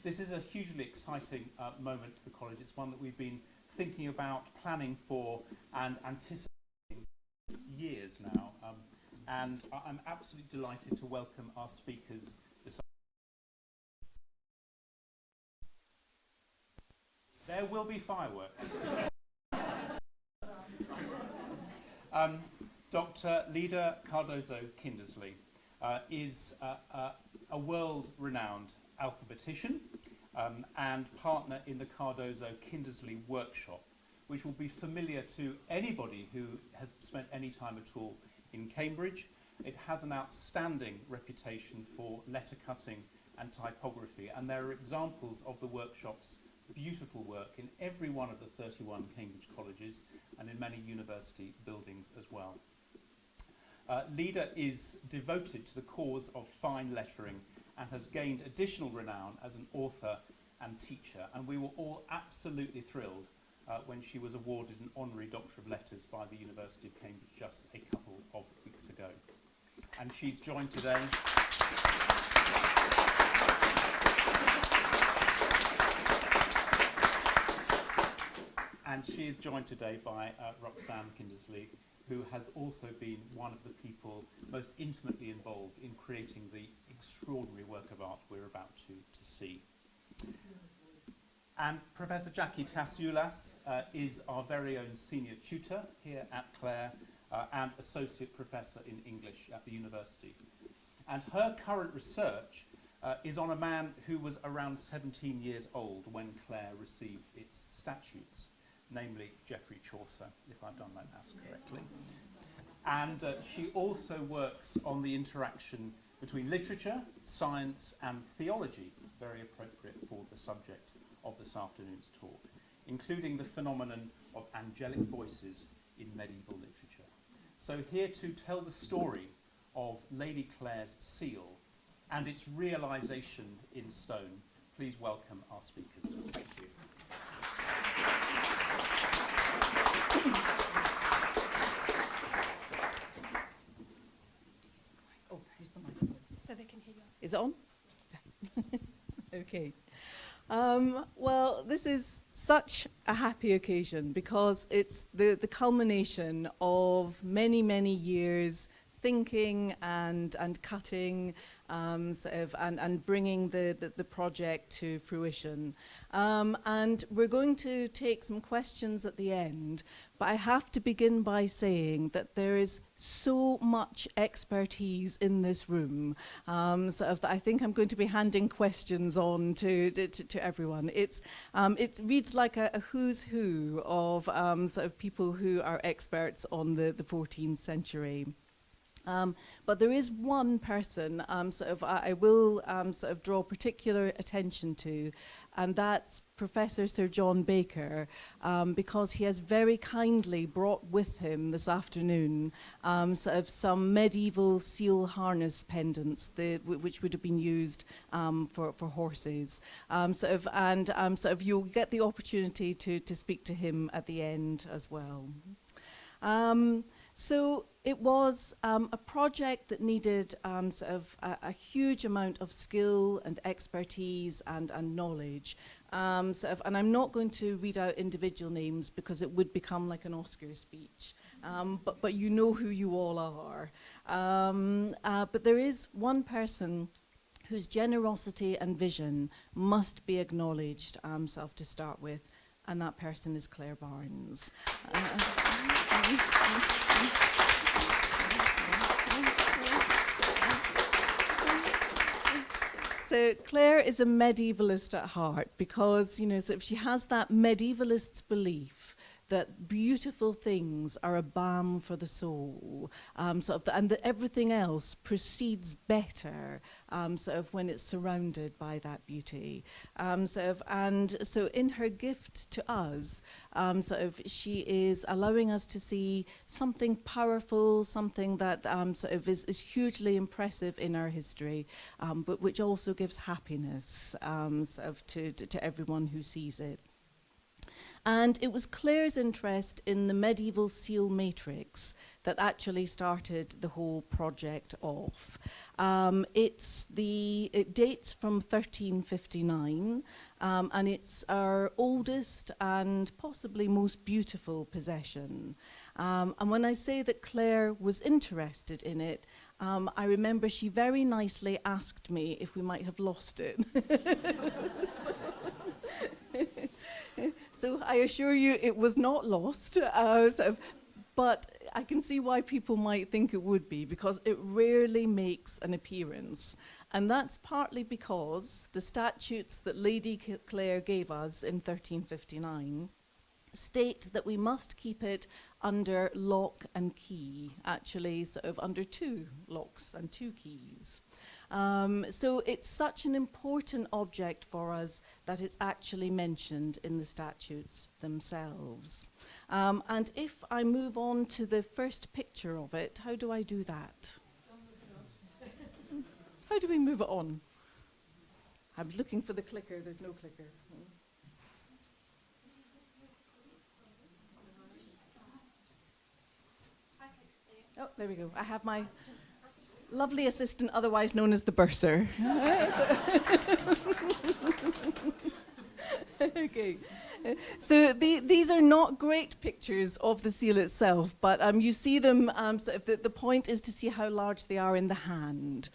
this is a hugely exciting moment for the college. It's one that we've been thinking about, planning for, and anticipating years now. And I'm absolutely delighted to welcome our speakers this afternoon. There will be fireworks. Dr. Lida Cardozo Kindersley is a world-renowned alphabetician and partner in the Cardozo Kindersley Workshop, which will be familiar to anybody who has spent any time at all in Cambridge. It has an outstanding reputation for letter cutting and typography, and there are examples of the workshop's beautiful work in every one of the 31 Cambridge colleges and in many university buildings as well. Lida is devoted to the cause of fine lettering and has gained additional renown as an author and teacher, and we were all absolutely thrilled when she was awarded an honorary Doctor of Letters by the University of Cambridge just a couple of weeks ago. And she's joined today by Roxanne Kindersley, who has also been one of the people most intimately involved in creating the extraordinary work of art we're about to see. And Professor Jackie Tasiouslas is our very own senior tutor here at Clare and associate professor in English at the university. And her current research is on a man who was around 17 years old when Clare received its statutes, namely Geoffrey Chaucer, if I've done my maths correctly. And she also works on the interaction between literature, science, and theology, very appropriate for the subject of this afternoon's talk, including the phenomenon of angelic voices in medieval literature. So here to tell the story of Lady Clare's seal and its realisation in stone, please welcome our speakers. Thank you. Oh, use the microphone. So they can hear you. Is it on? Okay. Well, this is such a happy occasion because it's the culmination of many, many years thinking and cutting and bringing the project to fruition. And we're going to take some questions at the end, but I have to begin by saying that there is so much expertise in this room. That I think I'm going to be handing questions on to everyone. It reads like a who's who of people who are experts on the 14th century. But there is one person I will draw particular attention to, and that's Professor Sir John Baker, because he has very kindly brought with him this afternoon some medieval seal harness pendants, which would have been used for horses. You'll get the opportunity to speak to him at the end as well. So it was a project that needed a huge amount of skill and expertise and knowledge. And I'm not going to read out individual names because it would become like an Oscar speech. But you know who you all are. But there is one person whose generosity and vision must be acknowledged to start with, and that person is Clare Barnes. So Clare is a medievalist at heart because, she has that medievalist's belief that beautiful things are a balm for the soul, and that everything else proceeds better when it's surrounded by that beauty. And so in her gift to us, she is allowing us to see something powerful, something that is hugely impressive in our history, but which also gives happiness to everyone who sees it. And it was Clare's interest in the medieval seal matrix that actually started the whole project off. It dates from 1359, and it's our oldest and possibly most beautiful possession. And when I say that Clare was interested in it, I remember she very nicely asked me if we might have lost it. So I assure you it was not lost, but I can see why people might think it would be, because it rarely makes an appearance. And that's partly because the statutes that Lady Clare gave us in 1359 state that we must keep it under lock and key, actually sort of under 2 locks and 2 keys. So it's such an important object for us that it's actually mentioned in the statutes themselves. And if I move on to the first picture of it, how do I do that? How do we move it on? I was looking for the clicker, there's no clicker. Oh, there we go. I have my lovely assistant, otherwise known as the bursar. Okay. So these are not great pictures of the seal itself, but you see them, the point is to see how large they are in the hand.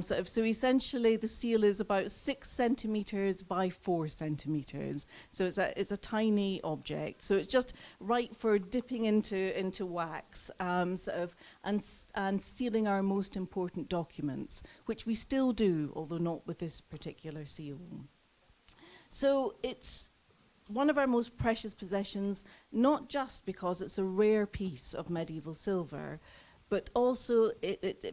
So essentially the seal is about 6 centimetres by 4 centimetres. So it's a tiny object. So it's just right for dipping into wax and sealing our most important documents, which we still do, although not with this particular seal. So it's one of our most precious possessions, not just because it's a rare piece of medieval silver, but also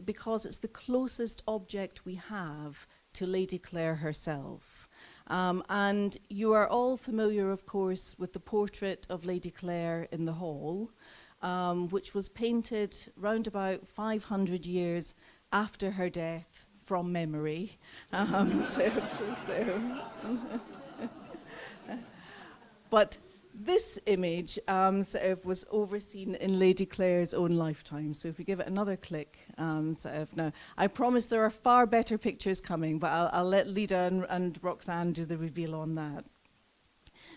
because it's the closest object we have to Lady Clare herself. And you are all familiar, of course, with the portrait of Lady Clare in the hall, which was painted round about 500 years after her death from memory. But this image was overseen in Lady Clare's own lifetime. So if we give it another click, now I promise there are far better pictures coming, but I'll let Lida and Roxanne do the reveal on that.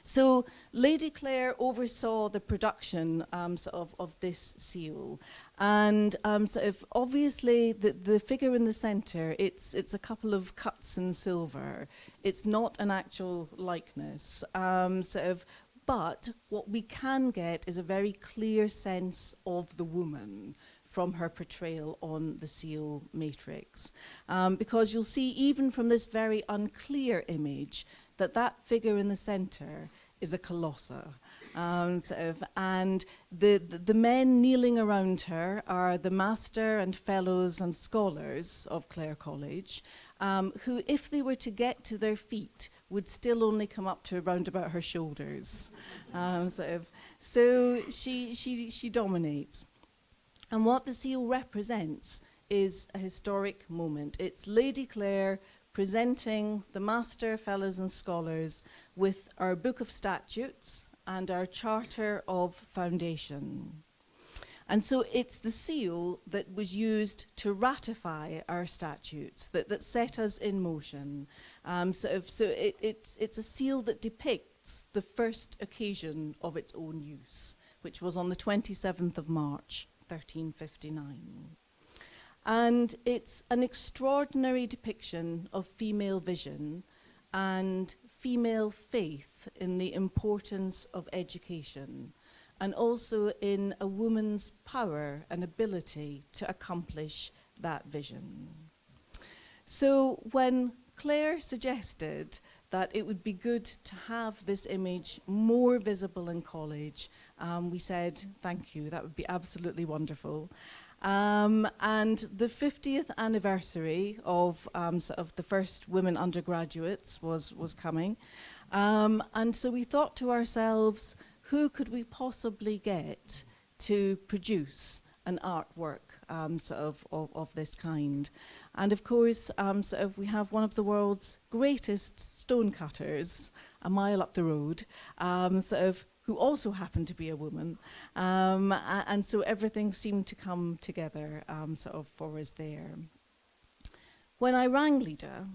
So Lady Clare oversaw the production of this seal, and obviously the figure in the centre, it's a couple of cuts in silver. It's not an actual likeness, but what we can get is a very clear sense of the woman from her portrayal on the seal matrix, because you'll see even from this very unclear image that figure in the centre is a colossus. And the men kneeling around her are the master and fellows and scholars of Clare College, who, if they were to get to their feet, would still only come up to around about her shoulders. So she dominates. And what the seal represents is a historic moment. It's Lady Clare presenting the master, fellows and scholars with our Book of Statutes and our Charter of Foundation. And so it's the seal that was used to ratify our statutes, that set us in motion. So it's a seal that depicts the first occasion of its own use, which was on the 27th of March, 1359. And it's an extraordinary depiction of female vision and female faith in the importance of education, and also in a woman's power and ability to accomplish that vision. So when Clare suggested that it would be good to have this image more visible in college, we said, thank you, that would be absolutely wonderful. And the 50th anniversary of the first women undergraduates was coming. And so we thought to ourselves, who could we possibly get to produce an artwork of this kind? And of course, we have one of the world's greatest stonecutters, a mile up the road, who also happened to be a woman. And so everything seemed to come together sort of for us there. When I rang Lida,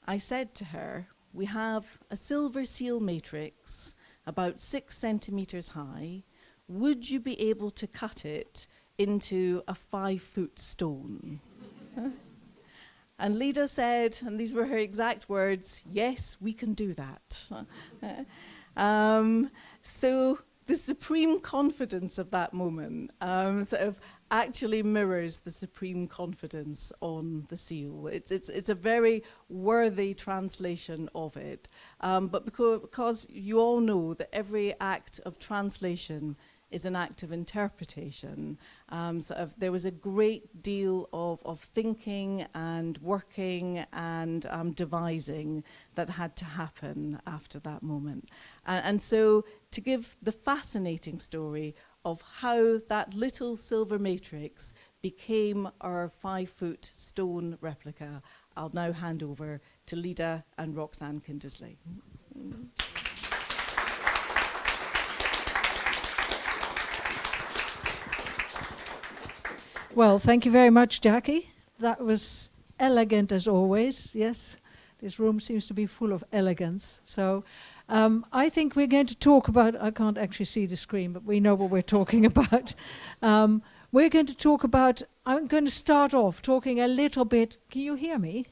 I said to her, we have a silver seal matrix about 6 centimetres high. Would you be able to cut it into a 5-foot stone? And Lida said, and these were her exact words, yes, we can do that. So the supreme confidence of that moment sort of actually mirrors the supreme confidence on the seal. It's a very worthy translation of it. But because you all know that every act of translation is an act of interpretation. There was a great deal of thinking and working and devising that had to happen after that moment. And so to give the fascinating story of how that little silver matrix became our 5-foot stone replica, I'll now hand over to Lida and Roxanne Kindersley. Well, thank you very much, Jackie. That was elegant as always, yes. This room seems to be full of elegance. So I think we're going to talk about, I can't actually see the screen, but we know what we're talking about. We're going to talk about, I'm going to start off talking a little bit, can you hear me?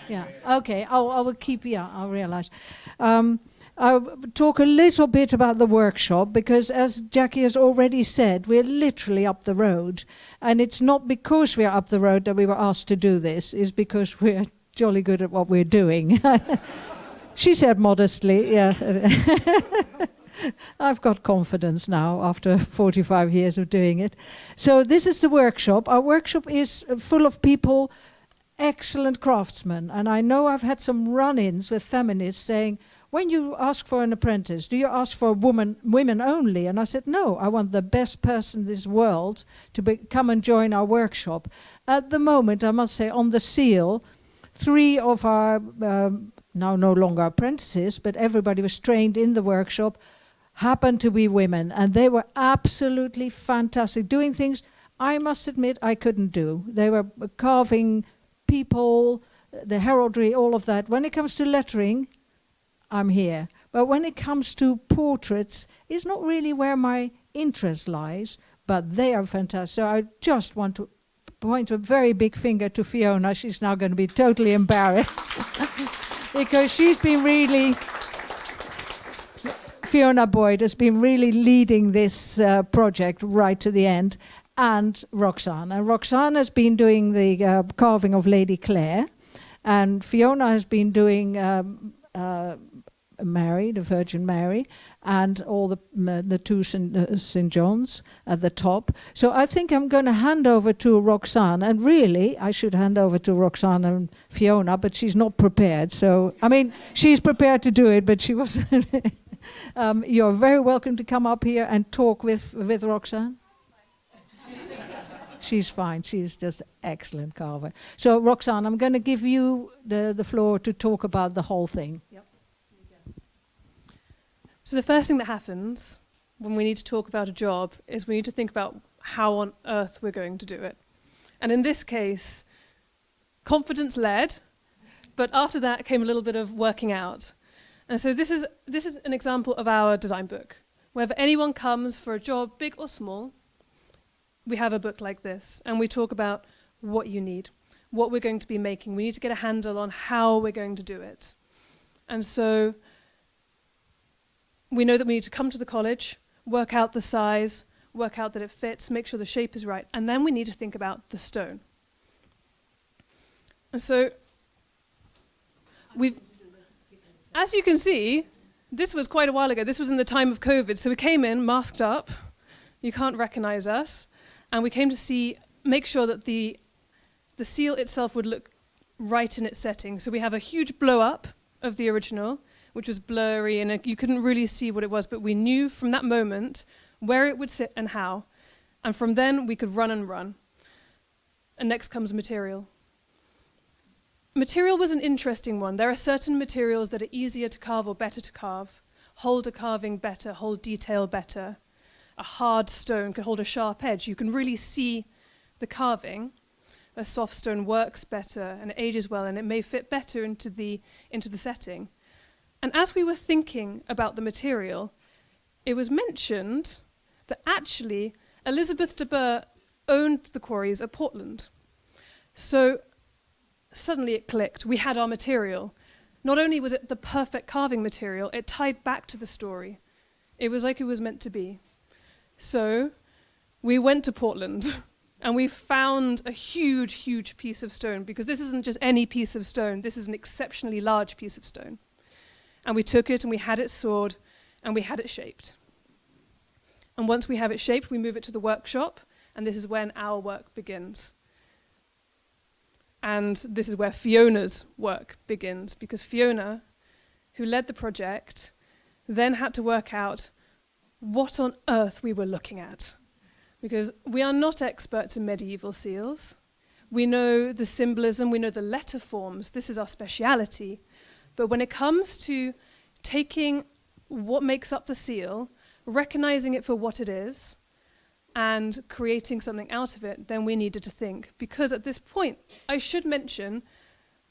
Yeah, okay, I will keep, yeah, I realize. I'll talk a little bit about the workshop because, as Jackie has already said, we're literally up the road. And it's not because we're up the road that we were asked to do this, it's because we're jolly good at what we're doing. She said modestly, yeah. I've got confidence now after 45 years of doing it. So this is the workshop. Our workshop is full of people, excellent craftsmen. And I know I've had some run-ins with feminists saying, when you ask for an apprentice, do you ask for women only? And I said, no, I want the best person in this world to come and join our workshop. At the moment, I must say, on the seal, 3 of our, now no longer apprentices, but everybody was trained in the workshop, happened to be women. And they were absolutely fantastic, doing things I must admit I couldn't do. They were carving people, the heraldry, all of that. When it comes to lettering, I'm here. But when it comes to portraits, it's not really where my interest lies, but they are fantastic. So I just want to point a very big finger to Fiona. She's now going to be totally embarrassed because she's been really, Fiona Boyd has been really leading this project right to the end, and Roxanne. And Roxanne has been doing the carving of Lady Clare, and Fiona has been doing Mary, the Virgin Mary, and all the 2 St. John's at the top. So I think I'm going to hand over to Roxanne, and really I should hand over to Roxanne and Fiona, but she's not prepared. So, I mean, she's prepared to do it, but she wasn't. You're very welcome to come up here and talk with Roxanne. She's fine. She's just excellent carver. So, Roxanne, I'm going to give you the floor to talk about the whole thing. Yep. So the first thing that happens when we need to talk about a job is we need to think about how on earth we're going to do it. And in this case, confidence led, but after that came a little bit of working out. And so this is an example of our design book. Wherever anyone comes for a job, big or small, we have a book like this, and we talk about what you need, what we're going to be making. We need to get a handle on how we're going to do it. And so we know that we need to come to the college, work out the size, work out that it fits, make sure the shape is right, and then we need to think about the stone. And so as you can see, this was quite a while ago. This was in the time of COVID, so we came in masked up. You can't recognize us. And we came to make sure that the seal itself would look right in its setting. So we have a huge blow up of the original, which was blurry and you couldn't really see what it was, but we knew from that moment where it would sit and how. And from then we could run and run. And next comes material. Material was an interesting one. There are certain materials that are easier to carve or better to carve. hold a carving better, hold detail better. A hard stone could hold a sharp edge. You can really see the carving. A soft stone works better and it ages well and it may fit better into the setting. And as we were thinking about the material, it was mentioned that actually Elizabeth de Clare owned the quarries at Portland. So suddenly it clicked. We had our material. Not only was it the perfect carving material, it tied back to the story. It was like it was meant to be. So we went to Portland and we found a huge, huge piece of stone, because this isn't just any piece of stone. This is an exceptionally large piece of stone. And we took it and we had it sawed and we had it shaped. And once we have it shaped, we move it to the workshop, and this is when our work begins. And this is where Fiona's work begins, because Fiona, who led the project, then had to work out what on earth we were looking at. Because we are not experts in medieval seals. We know the symbolism, we know the letter forms, this is our speciality. But when it comes to taking what makes up the seal, recognizing it for what it is, and creating something out of it, then we needed to think. Because at this point, I should mention,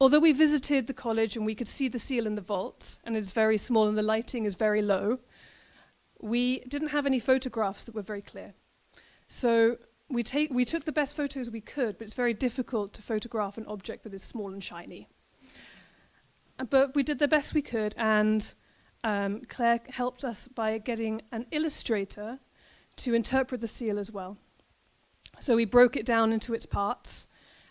although we visited the college and we could see the seal in the vault, and it's very small and the lighting is very low, we didn't have any photographs that were very clear. So we took the best photos we could, but it's very difficult to photograph an object that is small and shiny. But we did the best we could, and Claire helped us by getting an illustrator to interpret the seal as well. So we broke it down into its parts,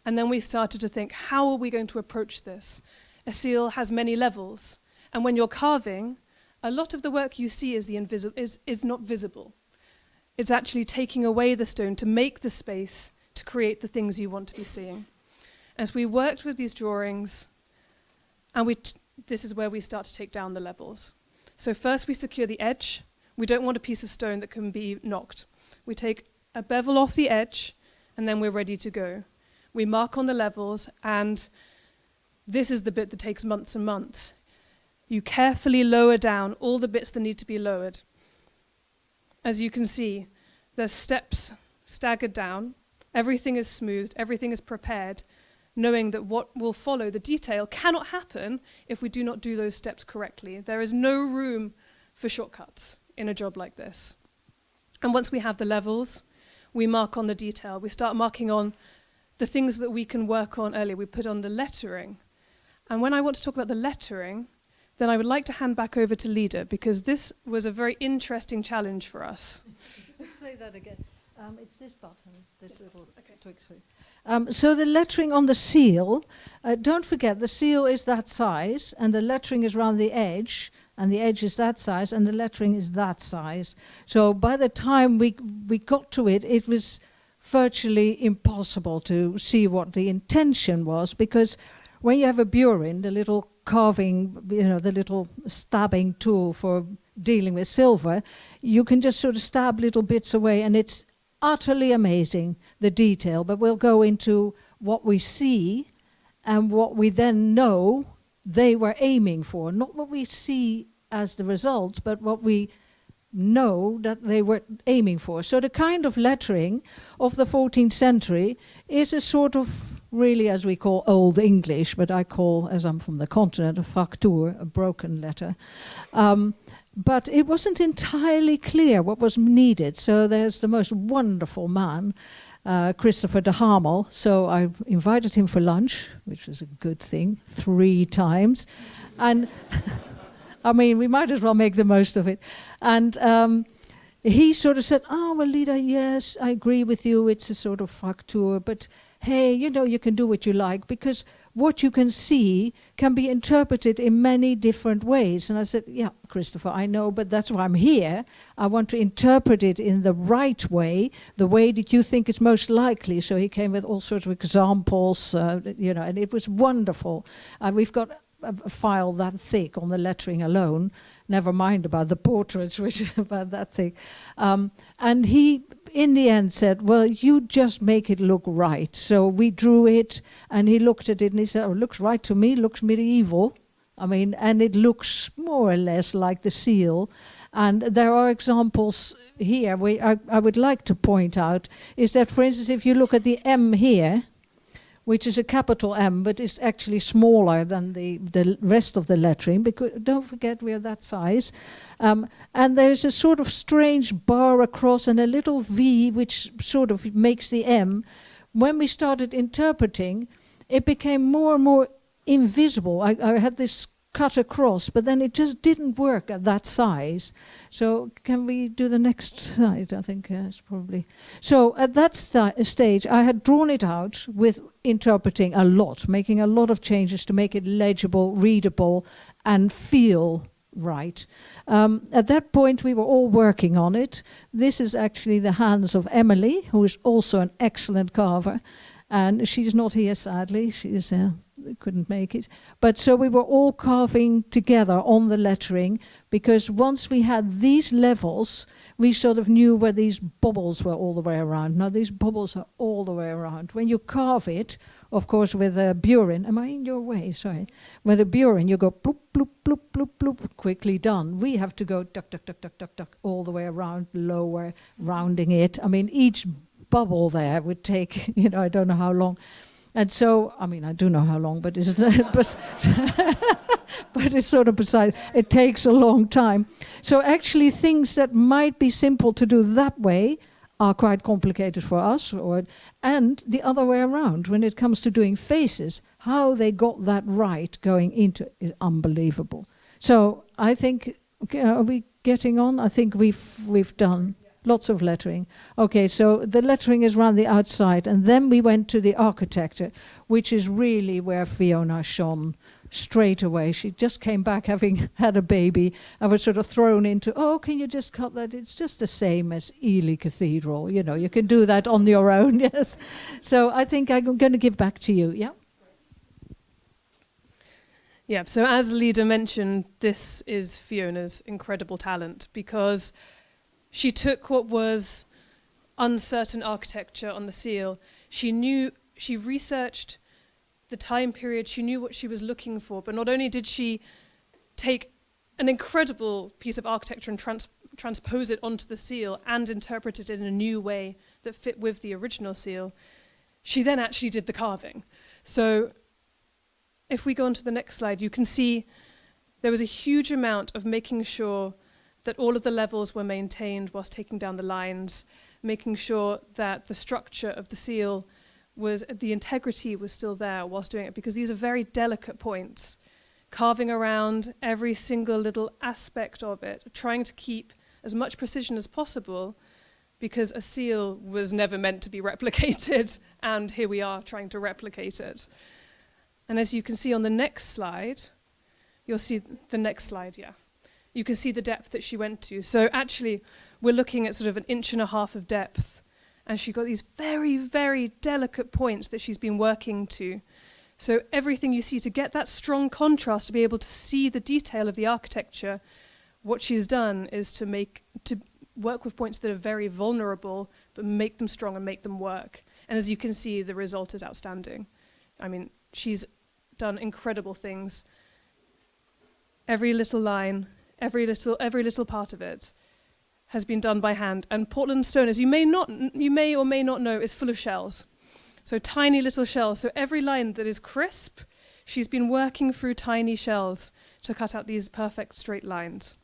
and then we started to think, how are we going to approach this? A seal has many levels, and when you're carving, a lot of the work you see is not visible. It's actually taking away the stone to make the space to create the things you want to be seeing. As we worked with these drawings, and this is where we start to take down the levels. So first we secure the edge. We don't want a piece of stone that can be knocked. We take a bevel off the edge, and then we're ready to go. We mark on the levels, and this is the bit that takes months and months. You carefully lower down all the bits that need to be lowered. As you can see, there's steps staggered down. Everything is smoothed, everything is prepared, knowing that what will follow, the detail, cannot happen if we do not do those steps correctly. There is no room for shortcuts in a job like this. And once we have the levels, we mark on the detail. We start marking on the things that we can work on earlier. We put on the lettering. And when I want to talk about the lettering, then I would like to hand back over to Lida, because this was a very interesting challenge for us. Say that again. It's this button, this little twig. So the lettering on the seal, don't forget the seal is that size, and the lettering is around the edge, and the edge is that size, and the lettering is that size. So by the time we got to it, it was virtually impossible to see what the intention was, because when you have a burin, the little carving, the little stabbing tool for dealing with silver, you can just sort of stab little bits away, and it's utterly amazing, the detail. But we'll go into what we see and what we then know they were aiming for. Not what we see as the result, but what we know that they were aiming for. So the kind of lettering of the 14th century is a sort of, really as we call Old English, but I call, as I'm from the continent, a fraktur, a broken letter. But it wasn't entirely clear what was needed. So there's the most wonderful man, Christopher de Hamel. So I invited him for lunch, which was a good thing, 3 times. And I mean, we might as well make the most of it. And he sort of said, well, Lida, yes, I agree with you. It's a sort of fraktur, but hey, you can do what you like, because what you can see can be interpreted in many different ways. And I said, yeah, Christopher, I know, but that's why I'm here. I want to interpret it in the right way, the way that you think is most likely. So he came with all sorts of examples, and it was wonderful. We've got a file that thick on the lettering alone, never mind about the portraits, which about that thing. And he, in the end, said, well, you just make it look right. So we drew it, and he looked at it, and he said, it looks right to me, looks medieval. I mean, and it looks more or less like the seal. And there are examples here I would like to point out, is that, for instance, if you look at the M here, which is a capital M, but it's actually smaller than the rest of the lettering, because don't forget we are that size. And there's a sort of strange bar across and a little V, which sort of makes the M. When we started interpreting, it became more and more invisible. I had this cut across, but then it just didn't work at that size. So can we do the next slide? I think it's probably. So at that stage, I had drawn it out with interpreting a lot, making a lot of changes to make it legible, readable, and feel right. At that point, we were all working on it. This is actually the hands of Emily, who is also an excellent carver. And she's not here, sadly. She's couldn't make it. But so we were all carving together on the lettering, because once we had these levels, we sort of knew where these bubbles were all the way around. Now these bubbles are all the way around. When you carve it, of course, with a burin, am I in your way? Sorry. With a burin, you go bloop, bloop, bloop, bloop, bloop, quickly done. We have to go duck, duck, duck, duck, duck, duck, all the way around, lower, rounding it. I mean, each bubble there would take, I don't know how long. And so, I mean, I do know how long, but it's, but it's sort of beside, it takes a long time. So actually things that might be simple to do that way are quite complicated for us, and the other way around. When it comes to doing faces, how they got that right going into is unbelievable. So I think, are we getting on? I think we've done lots of lettering. Okay, so the lettering is around the outside, and then we went to the architecture, which is really where Fiona shone straight away. She just came back having had a baby and was sort of thrown into, oh, can you just cut that? It's just the same as Ely Cathedral. You can do that on your own, yes. So I think I'm going to give back to you, yeah? Yeah, so as Lida mentioned, this is Fiona's incredible talent, because she took what was uncertain architecture on the seal. She researched the time period, she knew what she was looking for, but not only did she take an incredible piece of architecture and transpose it onto the seal and interpret it in a new way that fit with the original seal, she then actually did the carving. So if we go on to the next slide, you can see there was a huge amount of making sure that all of the levels were maintained whilst taking down the lines, making sure that the structure of the seal the integrity was still there whilst doing it, because these are very delicate points. Carving around every single little aspect of it, trying to keep as much precision as possible, because a seal was never meant to be replicated, and here we are trying to replicate it. And as you can see on the next slide, you'll see the next slide, yeah. You can see the depth that she went to. So actually, we're looking at sort of 1.5 inches of depth, and she got these very, very delicate points that she's been working to. So everything you see, to get that strong contrast, to be able to see the detail of the architecture, what she's done is to work with points that are very vulnerable, but make them strong and make them work. And as you can see, the result is outstanding. I mean, she's done incredible things. Every little line, every little part of it has been done by hand. And Portland stone, as you may or may not know, is full of shells. So tiny little shells. So every line that is crisp, she's been working through tiny shells to cut out these perfect straight lines.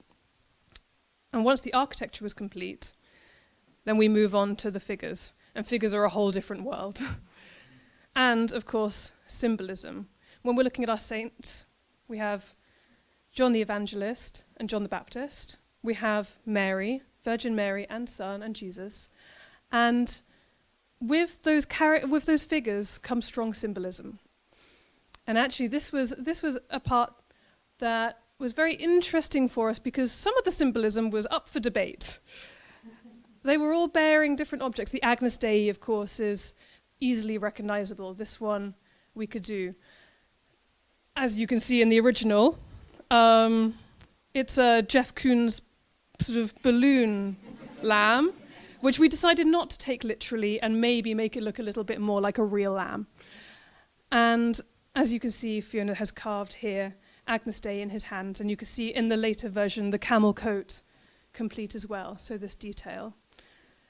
And once the architecture was complete, then we move on to the figures. And figures are a whole different world. And, of course, symbolism. When we're looking at our saints, we have John the Evangelist and John the Baptist. We have Mary, Virgin Mary and Son and Jesus. And with those figures comes strong symbolism. And actually this was a part that was very interesting for us, because some of the symbolism was up for debate. They were all bearing different objects. The Agnus Dei, of course, is easily recognizable. This one we could do. As you can see in the original, it's Jeff Koons' sort of balloon lamb, which we decided not to take literally and maybe make it look a little bit more like a real lamb. And as you can see, Fiona has carved here Agnus Dei in his hands, and you can see in the later version the camel coat complete as well, so this detail.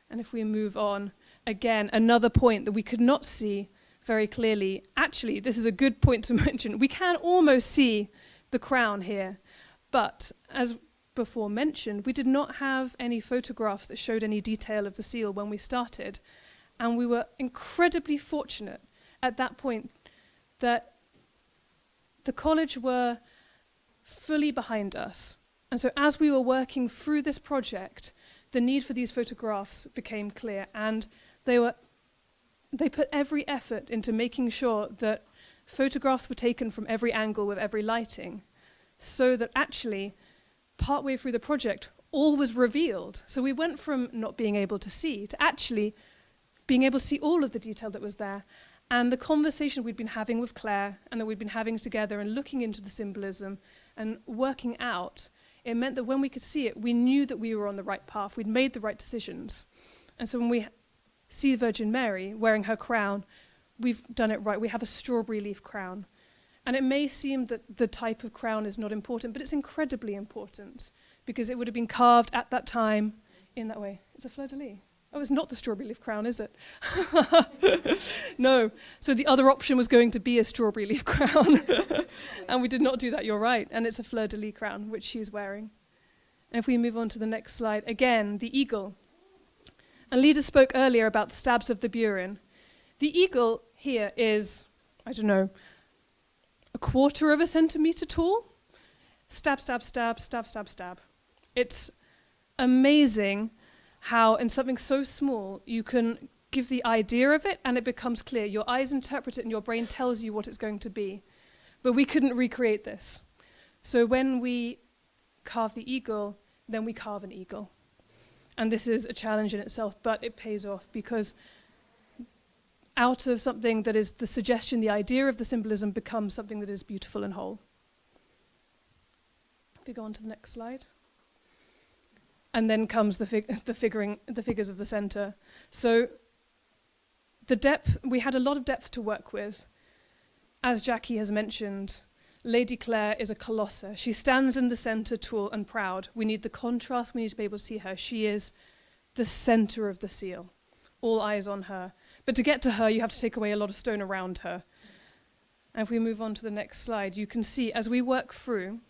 And if we move on, again, another point that we could not see very clearly. Actually, this is a good point to mention. We can almost see the crown here, but as before mentioned, we did not have any photographs that showed any detail of the seal when we started, and we were incredibly fortunate at that point that the college were fully behind us. And so as we were working through this project, the need for these photographs became clear, and they put every effort into making sure that photographs were taken from every angle with every lighting, so that actually, partway through the project, all was revealed. So we went from not being able to see to actually being able to see all of the detail that was there. And the conversation we'd been having with Clare and that we'd been having together and looking into the symbolism and working out, it meant that when we could see it, we knew that we were on the right path. We'd made the right decisions. And so when we see the Virgin Mary wearing her crown, we've done it right. We have a strawberry leaf crown. And it may seem that the type of crown is not important, but it's incredibly important because it would have been carved at that time in that way. It's a fleur-de-lis. Oh, it's not the strawberry leaf crown, is it? No. So the other option was going to be a strawberry leaf crown. And we did not do that, you're right. And it's a fleur-de-lis crown, which she's wearing. And if we move on to the next slide, again, the eagle. And Lida spoke earlier about the stabs of the burin. The eagle here is, I don't know, 1/4 centimetre tall. Stab, stab, stab, stab, stab, stab. It's amazing how in something so small you can give the idea of it and it becomes clear. Your eyes interpret it and your brain tells you what it's going to be. But we couldn't recreate this. So when we carve the eagle, then we carve an eagle. And this is a challenge in itself, but it pays off because out of something that is the suggestion, the idea of the symbolism becomes something that is beautiful and whole. If we go on to the next slide. And then comes the figures of the center. So the depth, we had a lot of depth to work with. As Jackie has mentioned, Lady Clare is a colossus. She stands in the center, tall and proud. We need the contrast, we need to be able to see her. She is the center of the seal. All eyes on her. But to get to her, you have to take away a lot of stone around her. And if we move on to the next slide, you can see as we work through,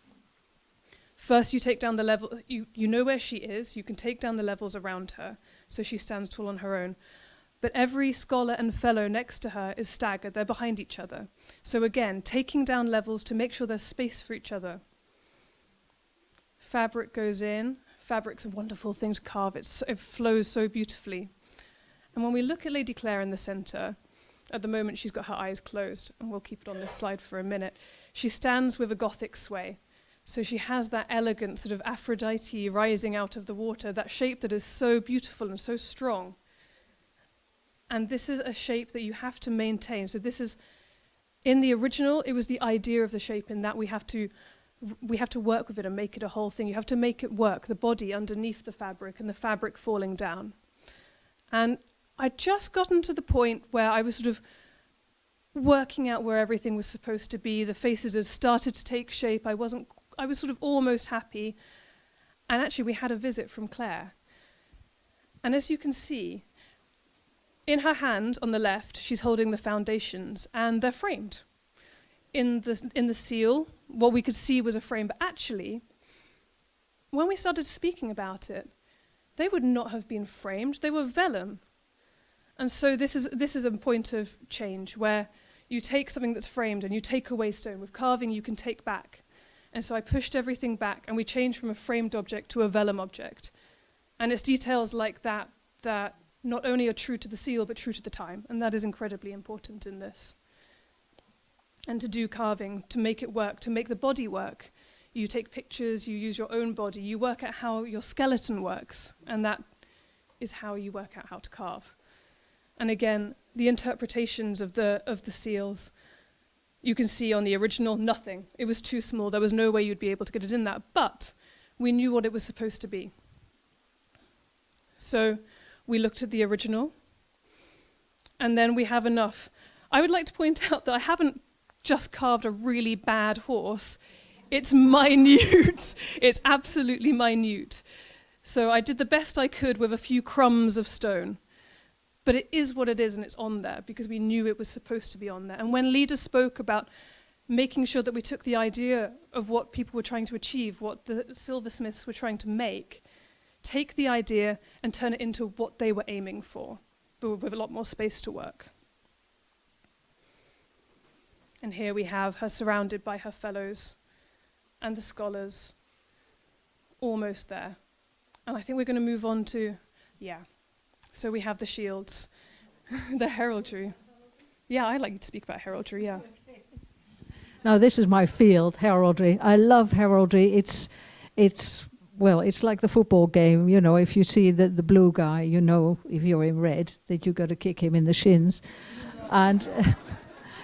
first you take down the level, you know where she is, you can take down the levels around her, so she stands tall on her own. But every scholar and fellow next to her is staggered, they're behind each other. So again, taking down levels to make sure there's space for each other. Fabric goes in, fabric's a wonderful thing to carve, it flows so beautifully. And when we look at Lady Clare in the center, at the moment she's got her eyes closed, and we'll keep it on this slide for a minute, she stands with a Gothic sway. So she has that elegant sort of Aphrodite rising out of the water, that shape that is so beautiful and so strong. And this is a shape that you have to maintain. So this is, in the original, it was the idea of the shape in that we have to work with it and make it a whole thing. You have to make it work, the body underneath the fabric and the fabric falling down. And I'd just gotten to the point where I was sort of working out where everything was supposed to be. The faces had started to take shape. I was sort of almost happy. And actually we had a visit from Clare. And as you can see, in her hand on the left, she's holding the foundations and they're framed. In the seal, what we could see was a frame, but actually, when we started speaking about it, they would not have been framed, they were vellum. And so this is a point of change where you take something that's framed and you take away stone. With carving, you can take back. And so I pushed everything back and we changed from a framed object to a vellum object. And it's details like that that not only are true to the seal, but true to the time. And that is incredibly important in this. And to do carving, to make it work, to make the body work, you take pictures, you use your own body, you work out how your skeleton works, and that is how you work out how to carve. And again, the interpretations of the seals, you can see on the original, nothing. It was too small, there was no way you'd be able to get it in that, but we knew what it was supposed to be. So we looked at the original, and then we have enough. I would like to point out that I haven't just carved a really bad horse. It's minute. It's absolutely minute. So I did the best I could with a few crumbs of stone. But it is what it is, and it's on there because we knew it was supposed to be on there. And when Lida spoke about making sure that we took the idea of what people were trying to achieve, what the silversmiths were trying to make, take the idea and turn it into what they were aiming for, but with a lot more space to work. And here we have her surrounded by her fellows and the scholars, almost there. And I think we're going to move on to, so we have the shields, the heraldry. Yeah, I'd like you to speak about heraldry, yeah. Now, this is my field, heraldry. I love heraldry. It's like the football game, you know, if you see the blue guy, you know, if you're in red, that you got to kick him in the shins. And,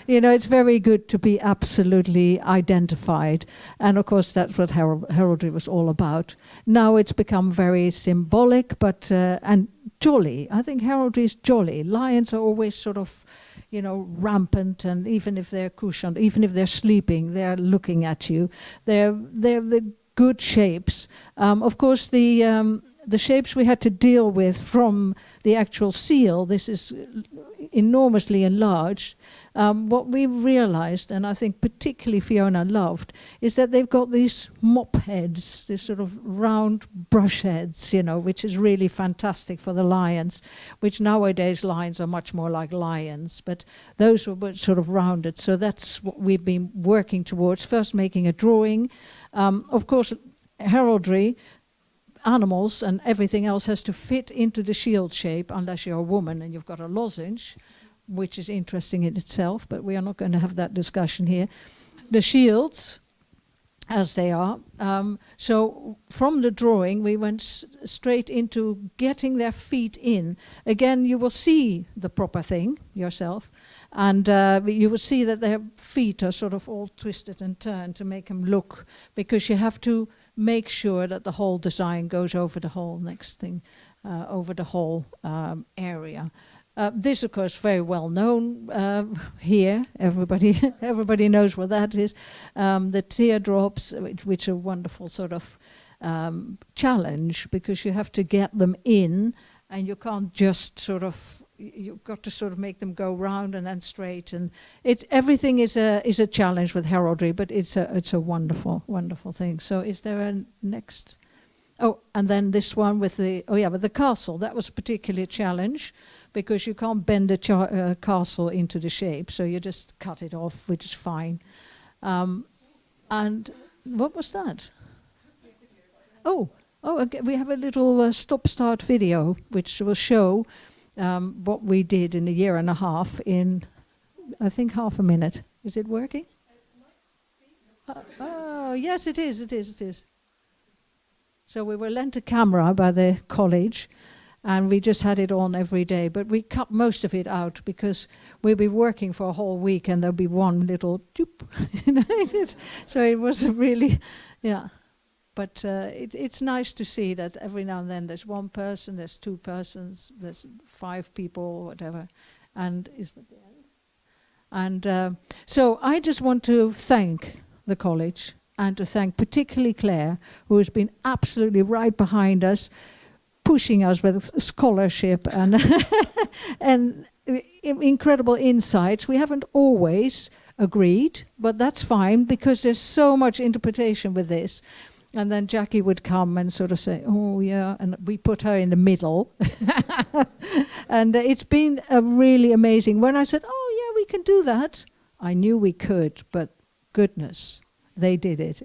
you know, it's very good to be absolutely identified. And, of course, that's what heraldry was all about. Now it's become very symbolic, but and jolly. I think heraldry is jolly. Lions are always sort of, you know, rampant, and even if they're cushioned, even if they're sleeping, they're looking at you. They're the good shapes. Of course, the shapes we had to deal with from the actual seal, this is enormously enlarged. What we realized, and I think particularly Fiona loved, is that they've got these mop heads, these sort of round brush heads, you know, which is really fantastic for the lions, which nowadays lions are much more like lions, but those were sort of rounded. So that's what we've been working towards, first making a drawing. Of course, heraldry, animals and everything else has to fit into the shield shape, unless you're a woman and you've got a lozenge, which is interesting in itself, but we are not going to have that discussion here. The shields, as they are. So from the drawing, we went straight into getting their feet in. Again, you will see the proper thing yourself, and you will see that their feet are sort of all twisted and turned to make them look, because you have to make sure that the whole design goes over the whole next thing, over the whole area. This, of course, very well known here. Everybody knows what that is. The teardrops, which are a wonderful sort of challenge, because you have to get them in, and you can't just sort of. You've got to sort of make them go round and then straight, and everything is a challenge with heraldry, but it's a wonderful thing. So, is there a next? Oh, and then this one with the castle. That was a particular challenge, because you can't bend a castle into the shape, so you just cut it off, which is fine. And what was that? Oh, okay. We have a little stop-start video, which will show what we did in a year and a half in, I think, half a minute. Is it working? Oh, yes, it is. So we were lent a camera by the college, and we just had it on every day. But we cut most of it out, because we'll be working for a whole week, and there'll be one little doop. So it was really, yeah. But it's nice to see that every now and then there's one person, there's two persons, there's 5 people, whatever. And is that the end? And so I just want to thank the college, and to thank particularly Clare, who has been absolutely right behind us, pushing us with scholarship and and incredible insights. We haven't always agreed, but that's fine, because there's so much interpretation with this. And then Jackie would come and sort of say, oh, yeah, and we put her in the middle. And it's been a really amazing. When I said, oh, yeah, we can do that, I knew we could, but goodness, they did it.